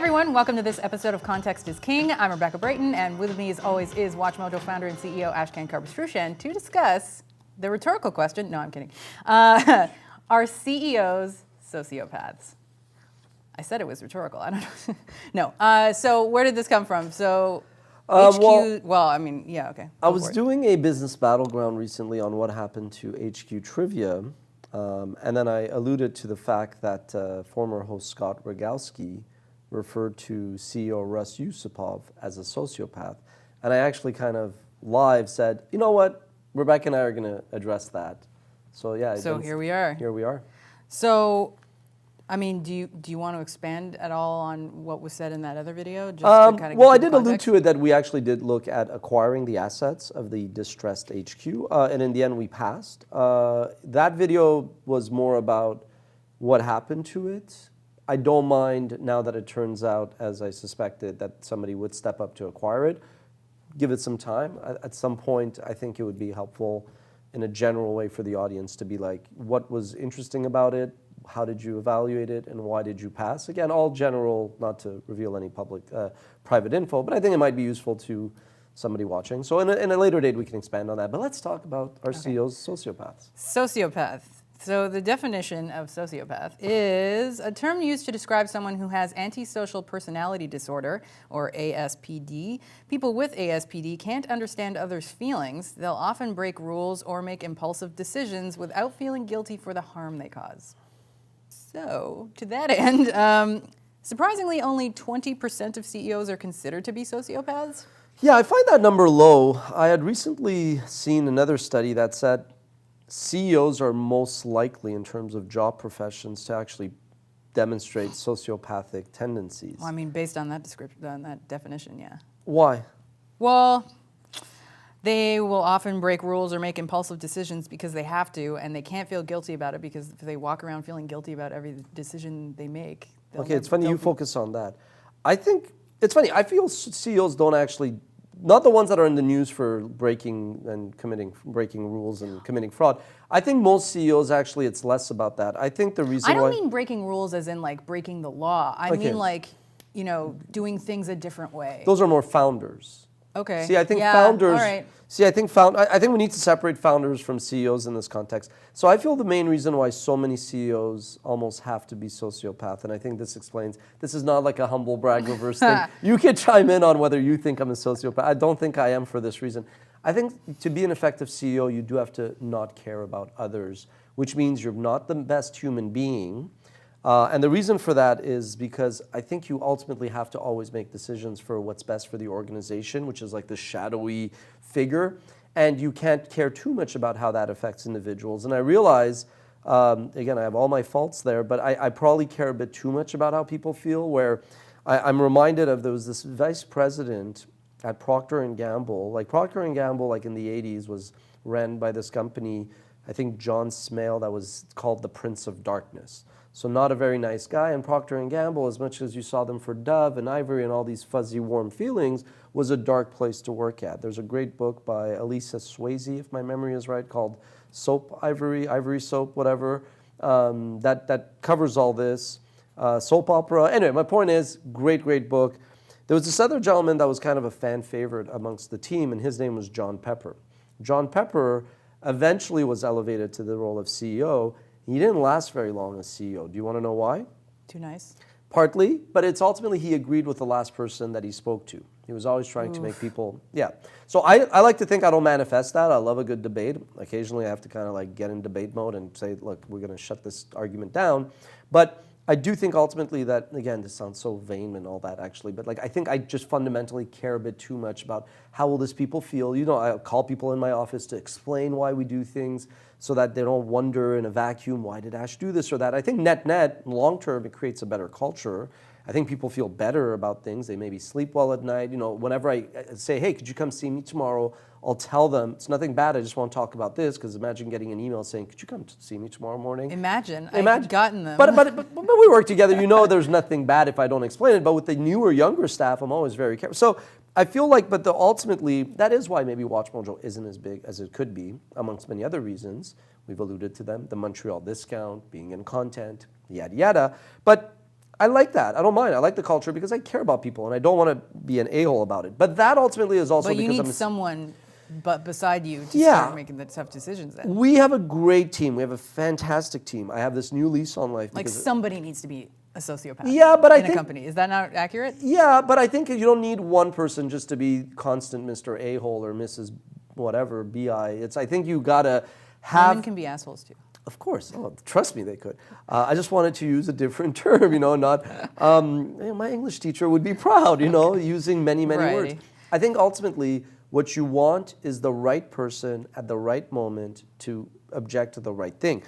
everyone, welcome to this episode of Context is King. I'm Rebecca Brayton, and with me as always is WatchMojo founder and CEO Ashkan Karbasfrooshan to discuss the rhetorical question. No, I'm kidding. Are CEOs sociopaths? I said it was rhetorical. I don't know. No. So where did this come from? So HQ. Okay. I was doing a business battleground recently on what happened to HQ Trivia, and then I alluded to the fact that former host Scott Rogowski referred to CEO Russ Yusupov as a sociopath, and I actually kind of live said, you know what, Rebecca and I are going to address that. So yeah. So here we are. Here we are. So, I mean, do you want to expand at all on what was said in that other video? Just to kind of well, I did allude to it that we actually did look at acquiring the assets of the distressed HQ, and in the end we passed. That video was more about what happened to it. I don't mind now that it turns out, as I suspected, that somebody would step up to acquire it. Give it some time. At some point, I think it would be helpful in a general way for the audience to be like, what was interesting about it? How did you evaluate it, and why did you pass? Again, all general, not to reveal any public, private info, but I think it might be useful to somebody watching. So in a later date, we can expand on that. But let's talk about our CEOs Sociopaths. Sociopath. So the definition of sociopath is a term used to describe someone who has antisocial personality disorder, or ASPD. People with ASPD can't understand others' feelings. They'll often break rules or make impulsive decisions without feeling guilty for the harm they cause. So, to that end, surprisingly, only 20% of CEOs are considered to be sociopaths. Yeah, I find that number low. I had recently seen another study that said CEOs are most likely, in terms of job professions, to actually demonstrate sociopathic tendencies. Well, I mean, based on that description, on that definition, yeah. Why? Well, they will often break rules or make impulsive decisions because they have to, and they can't feel guilty about it, because if they walk around feeling guilty about every decision they make, okay, it's funny you focus on that. I think it's funny. I feel CEOs don't actually, not the ones that are in the news for breaking rules and committing fraud. I think most CEOs actually, it's less about that. I think the reason I don't mean breaking rules as in like breaking the law. I mean like, you know, doing things a different way. Those are more founders. Okay. See, I think founders. All right. See, I think we need to separate founders from CEOs in this context. So I feel the main reason why so many CEOs almost have to be sociopath, and I think this explains. This is not like a humble brag reverse thing. You can chime in on whether you think I'm a sociopath. I don't think I am for this reason. I think to be an effective CEO, you do have to not care about others, which means you're not the best human being. And the reason for that is because I think you ultimately have to always make decisions for what's best for the organization, which is like the shadowy figure, and you can't care too much about how that affects individuals. And I realize, again, I have all my faults there, but I probably care a bit too much about how people feel, where I'm reminded of, there was this vice president at Procter & Gamble. Like Procter & Gamble, like in the 80s, was ran by this company, I think John Smale, that was called the Prince of Darkness. So not a very nice guy. And Procter & Gamble, as much as you saw them for Dove and Ivory and all these fuzzy, warm feelings, was a dark place to work at. There's a great book by Elisa Swayze, if my memory is right, called Soap Ivory Soap, whatever, that covers all this. Soap opera. Anyway, my point is, great book. There was this other gentleman that was kind of a fan favorite amongst the team, and his name was John Pepper. John Pepper eventually was elevated to the role of CEO. He didn't last very long as CEO. Do you want to know why? Too nice. Partly, but it's ultimately he agreed with the last person that he spoke to. He was always trying to make people, So I like to think I don't manifest that. I love a good debate. Occasionally I have to kind of like get in debate mode and say, look, we're going to shut this argument down. But I do think ultimately that, again, this sounds so vain and all that actually, but like I think I just fundamentally care a bit too much about how will this people feel. You know, I call people in my office to explain why we do things so that they don't wonder in a vacuum, why did Ash do this or that? I think net, long term, it creates a better culture. I think people feel better about things. They maybe sleep well at night. You know, whenever I say, hey, could you come see me tomorrow? I'll tell them, it's nothing bad, I just want to talk about this, because imagine getting an email saying, could you come see me tomorrow morning? Imagine. I've gotten them. But we work together, you know there's nothing bad if I don't explain it, but with the newer, younger staff, I'm always very careful. So I feel like, ultimately, that is why maybe WatchMojo isn't as big as it could be, amongst many other reasons. We've alluded to them, the Montreal discount, being in content, yada, yada. But I like that. I don't mind. I like the culture because I care about people and I don't want to be an a-hole about it. But that ultimately is also But you because need I'm someone beside you to Yeah. start making the tough decisions then. We have a great team. We have a fantastic team. I have this new lease on life. Like somebody needs to be a sociopath Yeah, but I in a think- company. Is that not accurate? Yeah, but I think you don't need one person just to be constant Mr. A-hole or Mrs. whatever, BI. I think you gotta have. Women can be assholes too. Of course. Oh, trust me, they could. I just wanted to use a different term, not. My English teacher would be proud, using many, many words. Variety. I think ultimately what you want is the right person at the right moment to object to the right thing.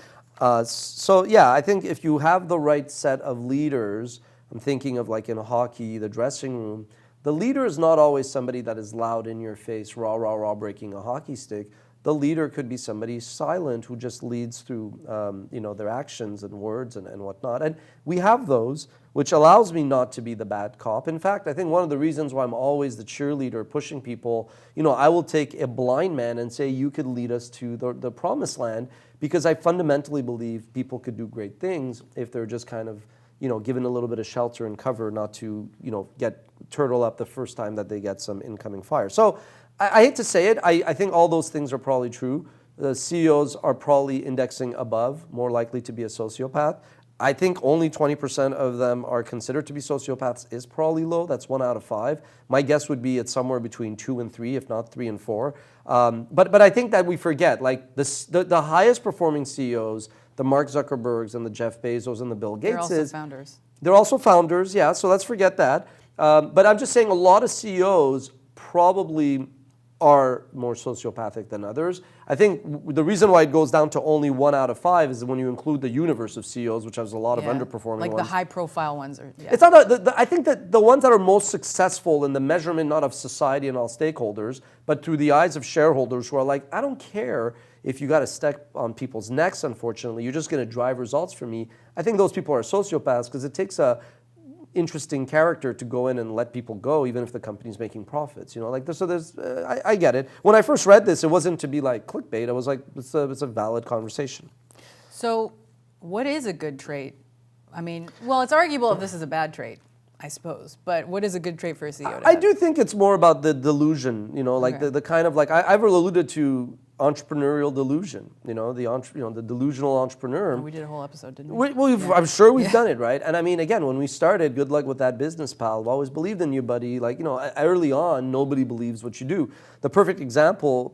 So yeah, I think if you have the right set of leaders, I'm thinking of like in hockey, the dressing room, the leader is not always somebody that is loud in your face, rah, rah, rah, breaking a hockey stick. The leader could be somebody silent who just leads through their actions and words and whatnot. And we have those, which allows me not to be the bad cop. In fact, I think one of the reasons why I'm always the cheerleader pushing people, I will take a blind man and say, you could lead us to the promised land, because I fundamentally believe people could do great things if they're just kind of, given a little bit of shelter and cover, not to, get turtle up the first time that they get some incoming fire. So I hate to say it, I think all those things are probably true. The CEOs are probably indexing above, more likely to be a sociopath. I think only 20% of them are considered to be sociopaths is probably low. That's 1 out of 5. My guess would be it's somewhere between 2 and 3, if not 3 and 4. But I think that we forget, like the highest performing CEOs, the Mark Zuckerbergs and the Jeff Bezos and the Bill Gateses. They're also founders. They're also founders, yeah, so let's forget that. But I'm just saying a lot of CEOs probably are more sociopathic than others. I think the reason why it goes down to only 1 out of 5 is when you include the universe of CEOs, which has a lot of underperforming like ones. the high-profile ones are. Yeah. It's not. I think that the ones that are most successful in the measurement, not of society and all stakeholders, but through the eyes of shareholders who are like, I don't care if you got to step on people's necks. Unfortunately, you're just going to drive results for me. I think those people are sociopaths because it takes a interesting character to go in and let people go, even if the company's making profits. So there's. I get it. When I first read this, it wasn't to be like clickbait. I was like, it's a valid conversation. So, what is a good trait? I mean, well, it's arguable if this is a bad trait, I suppose. But what is a good trait for a CEO to I have? do think it's more about the delusion. Like Okay. the kind of like I've alluded to entrepreneurial delusion. The delusional entrepreneur. We did a whole episode, didn't we? I'm sure we've done it, right? And I mean, again, when we started, good luck with that business, pal. I've always believed in you, buddy. Early on, nobody believes what you do. The perfect example,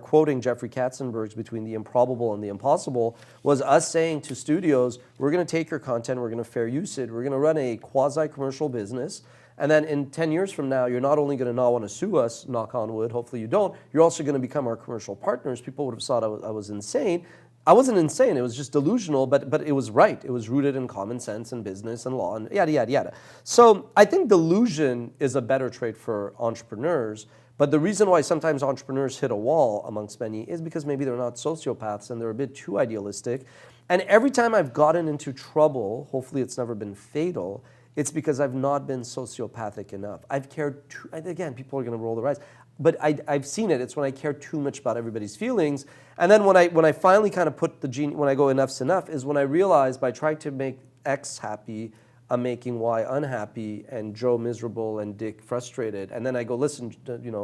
quoting Jeffrey Katzenberg's Between the Improbable and the Impossible, was us saying to studios, we're going to take your content, we're going to fair use it, we're going to run a quasi-commercial business, and then in 10 years from now, you're not only going to not want to sue us, knock on wood, hopefully you don't, you're also going to become our commercial partners. People would have thought I was insane. I wasn't insane, it was just delusional, but it was right. It was rooted in common sense and business and law and yada, yada, yada. So I think delusion is a better trait for entrepreneurs, but the reason why sometimes entrepreneurs hit a wall amongst many is because maybe they're not sociopaths and they're a bit too idealistic. And every time I've gotten into trouble, hopefully it's never been fatal, it's because I've not been sociopathic enough. I've cared again, people are going to roll their eyes, but I've seen it. It's when I care too much about everybody's feelings. And then when I finally kind of put when I go enough's enough, is when I realize by trying to make X happy, I'm making Y unhappy and Joe miserable and Dick frustrated. And then I go, listen,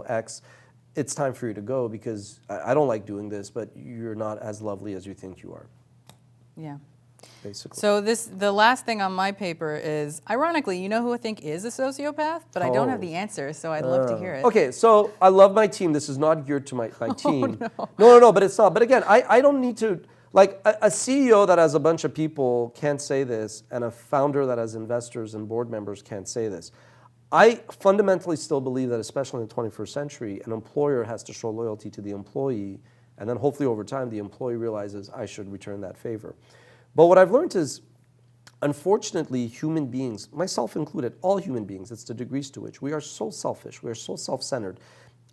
X, it's time for you to go because I don't like doing this, but you're not as lovely as you think you are. Yeah. Basically. So the last thing on my paper is, ironically, you know who I think is a sociopath? But I don't have the answer, so I'd love to hear it. Okay, so I love my team. This is not geared to my team. No, but it's not. But again, I don't need to, like a CEO that has a bunch of people can't say this, and a founder that has investors and board members can't say this. I fundamentally still believe that, especially in the 21st century, an employer has to show loyalty to the employee, and then hopefully over time the employee realizes I should return that favor. But what I've learned is, unfortunately, human beings, myself included, all human beings, it's the degrees to which, we are so selfish, we are so self-centered.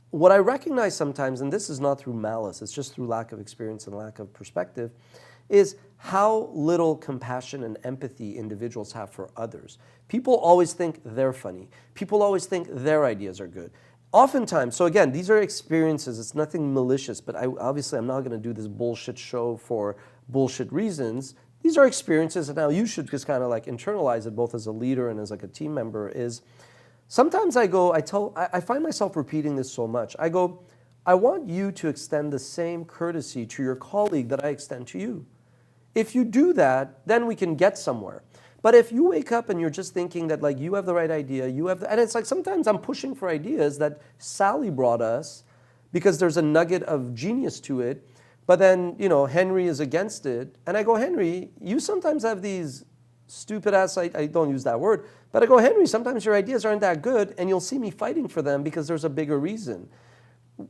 What I recognize sometimes, and this is not through malice, it's just through lack of experience and lack of perspective, is how little compassion and empathy individuals have for others. People always think they're funny. People always think their ideas are good. Oftentimes, so again, these are experiences, it's nothing malicious, but obviously I'm not going to do this bullshit show for bullshit reasons. these are experiences, and now you should just kind of like internalize it both as a leader and as like a team member, is sometimes I find myself repeating this so much. I go, I want you to extend the same courtesy to your colleague that I extend to you. If you do that, then we can get somewhere. But if you wake up and you're just thinking that like you have the right idea, and it's like sometimes I'm pushing for ideas that Sally brought us because there's a nugget of genius to it, but then, you know, Henry is against it. And I go, Henry, you sometimes have these stupid ass, I don't use that word, but I go, Henry, sometimes your ideas aren't that good and you'll see me fighting for them because there's a bigger reason.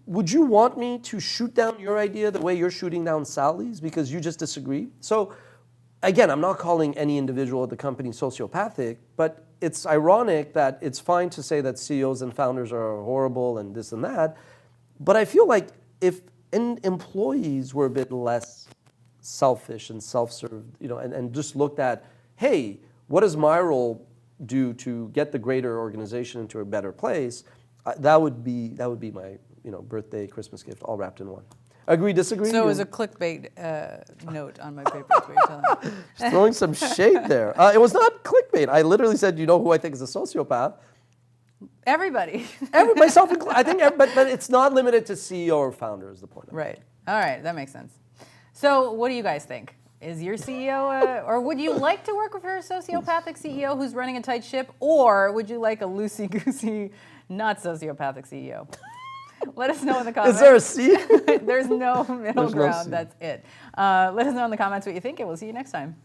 Would you want me to shoot down your idea the way you're shooting down Sally's because you just disagree? So again, I'm not calling any individual at the company sociopathic, but it's ironic that it's fine to say that CEOs and founders are horrible and this and that, but I feel like if employees were a bit less selfish and self-served, you know, and just looked at, hey, what does my role do to get the greater organization into a better place? That would be my, you know, birthday, Christmas gift, all wrapped in one. Agree, disagree? So it was a clickbait note on my paper. Is what you're telling me. Just throwing some shade there. It was not clickbait. I literally said, you know who I think is a sociopath? Everybody. Myself included. I think, but it's not limited to CEO or founder is the point. Right. All right, that makes sense. So what do you guys think? Is your CEO, or would you like to work with a sociopathic CEO who's running a tight ship, or would you like a loosey-goosey, not sociopathic CEO? Let us know in the comments. Is there a C? There's no middle There's no ground. C. That's it. Let us know in the comments what you think, and we'll see you next time.